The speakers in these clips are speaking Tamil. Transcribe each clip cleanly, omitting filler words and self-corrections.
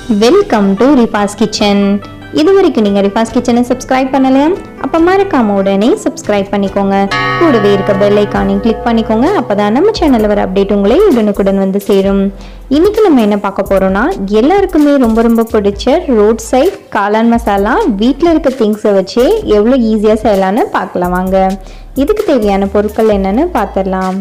Welcome to Rifaz kitchen. இதுவரைக்கும் நீங்கள் ரிஃபாஸ் கிச்சனை சப்ஸ்கிரைப் பண்ணலையா? அப்போ மறக்காம உடனே சப்ஸ்கிரைப் பண்ணிக்கோங்க. கூடவே இருக்க பெல் ஐக்கானையும் கிளிக் பண்ணிக்கோங்க. அப்போ தான் நம்ம சேனலில் வர அப்டேட் உங்களே உடனுக்குடன் வந்து சேரும். இன்னைக்கு நம்ம என்ன பார்க்க போகிறோம்னா, எல்லாருக்குமே ரொம்ப ரொம்ப பிடிச்ச ரோட் சைட் காளான் மசாலா வீட்டில் இருக்க திங்ஸை வச்சு எவ்வளோ ஈஸியாக செய்யலான்னு பார்க்கலாம் வாங்க. இதுக்கு தேவையான பொருட்கள் என்னென்னு பார்த்துடலாம்.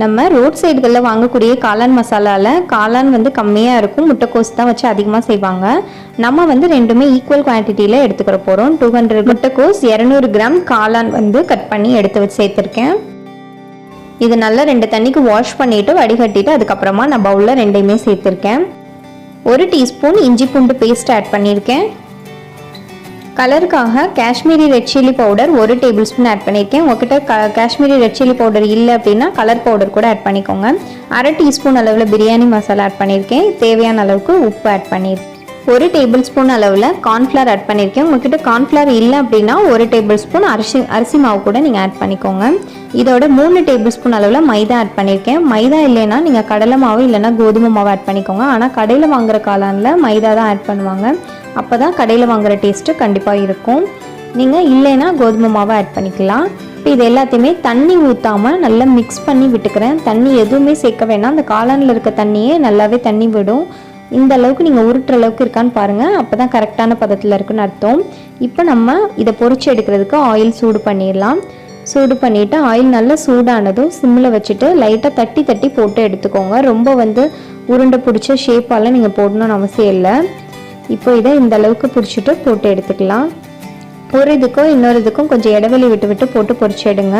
நம்ம ரோட் சைடுகளில் வாங்கக்கூடிய காளான் மசாலாவில் காளான் வந்து கம்மியாக இருக்கும், முட்டைக்கோஸ் தான் வச்சு அதிகமாக செய்வாங்க. நம்ம வந்து ரெண்டுமே ஈக்குவல் குவான்டிட்டியில் எடுத்துக்கிற போகிறோம். 200 முட்டைக்கோஸ், 200 கிராம் காளான் வந்து கட் பண்ணி எடுத்து வச்சு சேர்த்துருக்கேன். இது நல்லா 2 தண்ணிக்கு வாஷ் பண்ணிவிட்டு வடிகட்டிட்டு அதுக்கப்புறமா நான் பவுலில் ரெண்டையுமே சேர்த்துருக்கேன். 1 டீஸ்பூன் இஞ்சி பூண்டு பேஸ்ட் ஆட் பண்ணியிருக்கேன். கலருக்காக Kashmiri red chilli powder 1 tablespoon add பண்ணியிருக்கேன். உங்ககிட்ட காஷ்மீரி ரெட் சில்லி பவுடர் இல்லை அப்படின்னா கலர் பவுடர் கூட ஆட் பண்ணிக்கோங்க. 1/2 டீஸ்பூன் அளவில் பிரியாணி மசாலா ஆட் பண்ணியிருக்கேன். தேவையான அளவுக்கு உப்பு ஆட் பண்ணியிருக்கேன். 1 டேபிள் ஸ்பூன் அளவில் கார்ன்ஃப்ளவர் ஆட் பண்ணியிருக்கேன். உங்ககிட்ட கார்ன்ஃப்ளவர் இல்லை அப்படின்னா 1 டேபிள் ஸ்பூன் அரிசி மாவு கூட நீங்கள் ஆட் பண்ணிக்கோங்க. இதோட 3 டேபிள் ஸ்பூன் அளவில் மைதா ஆட் பண்ணியிருக்கேன். மைதா இல்லைன்னா நீங்கள் கடலை மாவு இல்லைன்னா கோதுமை மாவு ஆட் பண்ணிக்கோங்க. ஆனால் கடையில் வாங்குற காளானில் மைதா தான் ஆட் பண்ணுவாங்க. அப்போ தான் கடையில் வாங்குகிற டேஸ்ட்டு கண்டிப்பாக இருக்கும். நீங்கள் இல்லைன்னா கோதுமை மாவை ஆட் பண்ணிக்கலாம். இப்போ இது எல்லாத்தையுமே தண்ணி ஊற்றாமல் நல்லா மிக்ஸ் பண்ணி விட்டுக்கிறேன். தண்ணி எதுவுமே சேர்க்க வேணாம். அந்த காளானில் இருக்க தண்ணியே நல்லாவே தண்ணி விடும். இந்த அளவுக்கு நீங்கள் உருட்டுற அளவுக்கு இருக்கான்னு பாருங்கள். அப்போ தான் கரெக்டான பதத்தில் இருக்குன்னு அர்த்தம். இப்போ நம்ம இதை பொரிச்சு எடுக்கிறதுக்கு ஆயில் சூடு பண்ணிடலாம். சூடு பண்ணிவிட்டு ஆயில் நல்லா சூடானதும் சிம்மில் வச்சுட்டு லைட்டாக தட்டி தட்டி போட்டு எடுத்துக்கோங்க. ரொம்ப வந்து உருண்டை பிடிச்ச ஷேப்பால் நீங்கள் போடணும்னு அவசியம் இல்லை. இப்போ இதை இந்த அளவுக்கு பிடிச்சிட்டு போட்டு எடுத்துக்கலாம். ஒரு இதுக்கும் இன்னொரு இதுக்கும் கொஞ்சம் இடைவெளி விட்டு விட்டு போட்டு பொரிச்சு எடுங்க.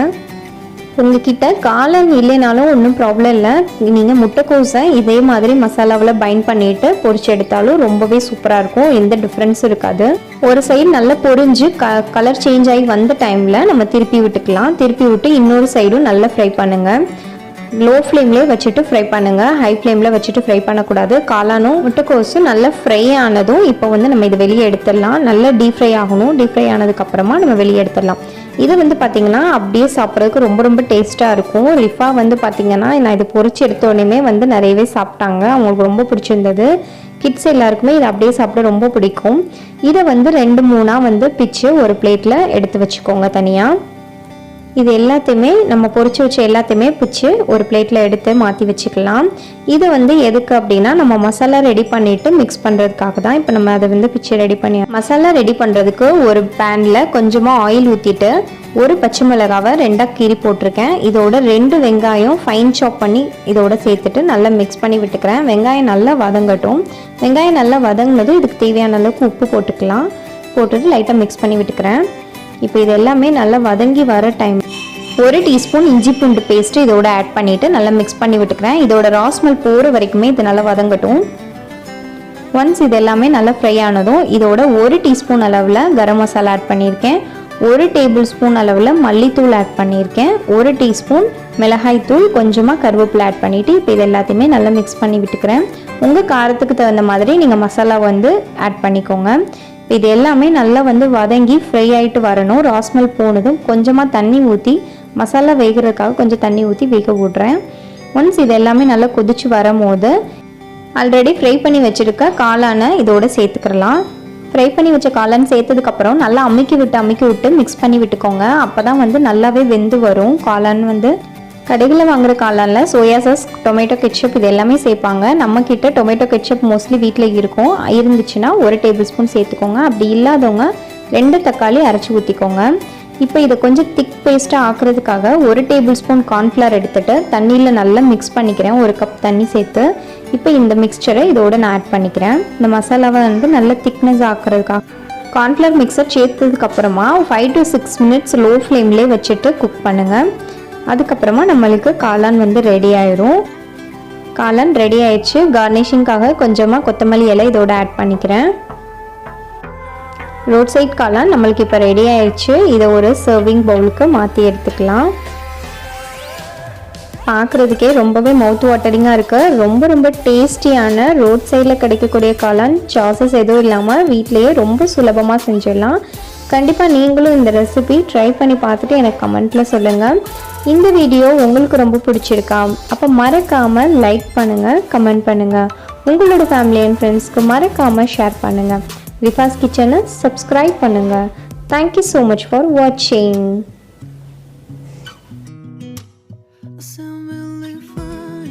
உங்ககிட்ட காளான் இல்லைனாலும் ஒன்றும் ப்ராப்ளம் இல்லை. நீங்கள் முட்டைக்கோஸை இதே மாதிரி மசாலாவில் பைண்ட் பண்ணிவிட்டு பொரிச்சு எடுத்தாலும் ரொம்பவே சூப்பராக இருக்கும். எந்த டிஃப்ரென்ஸும் இருக்காது. ஒரு சைடு நல்லா பொரிஞ்சு கலர் சேஞ்ச் ஆகி வந்த டைமில் நம்ம திருப்பி விட்டுக்கலாம். திருப்பி விட்டு இன்னொரு சைடும் நல்லா ஃப்ரை பண்ணுங்கள். லோ ஃப்ளேம்லேயே வச்சுட்டு ஃப்ரை பண்ணுங்கள். ஹை ஃப்ளேமில் வச்சுட்டு ஃப்ரை பண்ணக்கூடாது. காளானும் முட்டைக்கோஸும் நல்லா ஃப்ரை ஆனதும் இப்போ வந்து நம்ம இதை வெளியே எடுத்துடலாம். நல்லா டீப் ஃப்ரை ஆகணும். டீப் ஃப்ரை ஆனதுக்கப்புறமா நம்ம வெளியே எடுத்துடலாம். இது வந்து பார்த்திங்கன்னா அப்படியே சாப்பிட்றதுக்கு ரொம்ப ரொம்ப டேஸ்ட்டாக இருக்கும். ரிஃபா வந்து பார்த்திங்கன்னா நான் இதை பொரிச்சு எடுத்த உடனே வந்து நிறையவே சாப்பிட்டாங்க. அவங்களுக்கு ரொம்ப பிடிச்சிருந்தது. கிட்ஸ் எல்லாருக்குமே இதை அப்படியே சாப்பிட ரொம்ப பிடிக்கும். இதை வந்து 2-3 வந்து பிச்சு ஒரு பிளேட்டில் எடுத்து வச்சுக்கோங்க தனியாக. இது எல்லாத்தையுமே நம்ம பொரிச்சு வச்ச எல்லாத்தையுமே பிச்சு ஒரு பிளேட்டில் எடுத்து மாற்றி வச்சுக்கலாம். இது வந்து எதுக்கு அப்படின்னா நம்ம மசாலா ரெடி பண்ணிவிட்டு மிக்ஸ் பண்ணுறதுக்காக தான். இப்போ நம்ம அதை வந்து பிச்சு ரெடி பண்ணி மசாலா ரெடி பண்ணுறதுக்கு ஒரு பேனில் கொஞ்சமாக ஆயில் ஊற்றிட்டு ஒரு பச்சை மிளகாவை 2ஆக கீறி போட்டிருக்கேன். இதோட 2 வெங்காயம் ஃபைன் சாப் பண்ணி இதோட சேர்த்துட்டு நல்லா மிக்ஸ் பண்ணி விட்டுக்கிறேன். வெங்காயம் நல்லா வதங்கட்டும். வெங்காயம் நல்லா வதங்கினதும் இதுக்கு தேவையான அளவுக்கு உப்பு போட்டுக்கலாம். போட்டுட்டு லைட்டாக மிக்ஸ் பண்ணி விட்டுக்கிறேன். இப்போ இது எல்லாமே நல்லா வதங்கி வர டைம் 1 டீஸ்பூன் இஞ்சி பூண்டு பேஸ்ட்டு இதோட ஆட் பண்ணிவிட்டு நல்லா மிக்ஸ் பண்ணி விட்டுக்கிறேன். இதோட ராஸ்மெல் போகிற வரைக்குமே இது நல்லா வதங்கட்டும். ஒன்ஸ் இது எல்லாமே நல்லா ஃப்ரை ஆனதும் இதோட 1 டீஸ்பூன் அளவில் கரம் மசாலா ஆட் பண்ணியிருக்கேன். 1 டேபிள் ஸ்பூன் அளவில் மல்லித்தூள் ஆட் பண்ணியிருக்கேன். 1 டீஸ்பூன் மிளகாய் தூள், கொஞ்சமாக கருவேப்பிலை ஆட் பண்ணிவிட்டு இப்போ இது எல்லாத்தையுமே நல்லா மிக்ஸ் பண்ணி விட்டுக்கிறேன். உங்கள் காரத்துக்கு தகுந்த மாதிரி நீங்கள் மசாலா வந்து ஆட் பண்ணிக்கோங்க. இது எல்லாமே நல்லா வந்து வதங்கி ஃப்ரை ஆகிட்டு வரணும். ராஸ்மெல் போனதும் கொஞ்சமாக தண்ணி ஊற்றி மசாலா வேகிறதுக்காக கொஞ்சம் தண்ணி ஊற்றி வேக விட்றேன். ஒன்ஸ் இது எல்லாமே நல்லா கொதிச்சு வரும்போது ஆல்ரெடி ஃப்ரை பண்ணி வச்சுருக்க காளானை இதோட சேர்த்துக்கலாம். ஃப்ரை பண்ணி வச்ச காளான் சேர்த்ததுக்கப்புறம் நல்லா அமுக்கி விட்டு மிக்ஸ் பண்ணி விட்டுக்கோங்க. அப்போ தான் வந்து நல்லாவே வெந்து வரும். காளான் வந்து கடைகளில் வாங்குகிற காளானில் சோயா சாஸ், டொமேட்டோ கெட்சப் இது எல்லாமே சேர்ப்பாங்க. நம்மக்கிட்ட டொமேட்டோ கெட்சப் மோஸ்ட்லி வீட்டில் இருக்கும். இருந்துச்சுன்னா 1 டேபிள் ஸ்பூன் சேர்த்துக்கோங்க. அப்படி இல்லாதவங்க 2 தக்காளி அரைச்சி ஊற்றிக்கோங்க. இப்போ இதை கொஞ்சம் திக் பேஸ்ட்டாக ஆக்குறதுக்காக 1 டேபிள் ஸ்பூன் கார்ன்ஃப்ளவர் எடுத்துகிட்டு தண்ணியில் நல்லா மிக்ஸ் பண்ணிக்கிறேன். 1 கப் தண்ணி சேர்த்து இப்போ இந்த மிக்ஸ்சரை இதோட நான் ஆட் பண்ணிக்கிறேன். இந்த மசாலாவை வந்து நல்ல திக்னஸ் ஆக்குறதுக்காக கார்ன்ஃப்ளவர் மிக்சர் சேர்த்ததுக்கப்புறமா 5 to 6 மினிட்ஸ் லோ ஃப்ளேம்லேயே வச்சுட்டு குக் பண்ணுங்கள். அதுக்கப்புறமா நம்மளுக்கு காளான் வந்து ரெடி ஆயிரும். காளான் ரெடி ஆயிடுச்சு. கார்னிஷிங்காக கொஞ்சமாக கொத்தமல்லி இலை இதோட ஆட் பண்ணிக்கிறேன். ரோட் சைட் காளான் நம்மளுக்கு இப்போ ரெடி ஆயிடுச்சு. இதை ஒரு சர்விங் பவுலுக்கு மாற்றி எடுத்துக்கலாம். பார்க்குறதுக்கே ரொம்பவே மவுத் வாட்டரிங்காக இருக்குது. ரொம்ப ரொம்ப டேஸ்டியான ரோட் சைடில் கிடைக்கக்கூடிய காளான் சாசஸ் எதுவும் இல்லாமல் வீட்டிலையே ரொம்ப சுலபமாக செஞ்சிடலாம். கண்டிப்பாக நீங்களும் இந்த ரெசிபி ட்ரை பண்ணி பார்த்துட்டு எனக்கு கமெண்ட்டில் சொல்லுங்கள். இந்த வீடியோ உங்களுக்கு ரொம்ப பிடிச்சிருக்கா? அப்போ மறக்காமல் லைக் பண்ணுங்கள், கமெண்ட் பண்ணுங்கள். உங்களோட ஃபேமிலி அண்ட் ஃப்ரெண்ட்ஸ்க்கு மறக்காமல் ஷேர் பண்ணுங்கள். ரிஃபாஸ் கிச்சனை சப்ஸ்கிரைப் பண்ணுங்கள். தேங்க்யூ ஸோ மச் ஃபார் வாட்சிங்.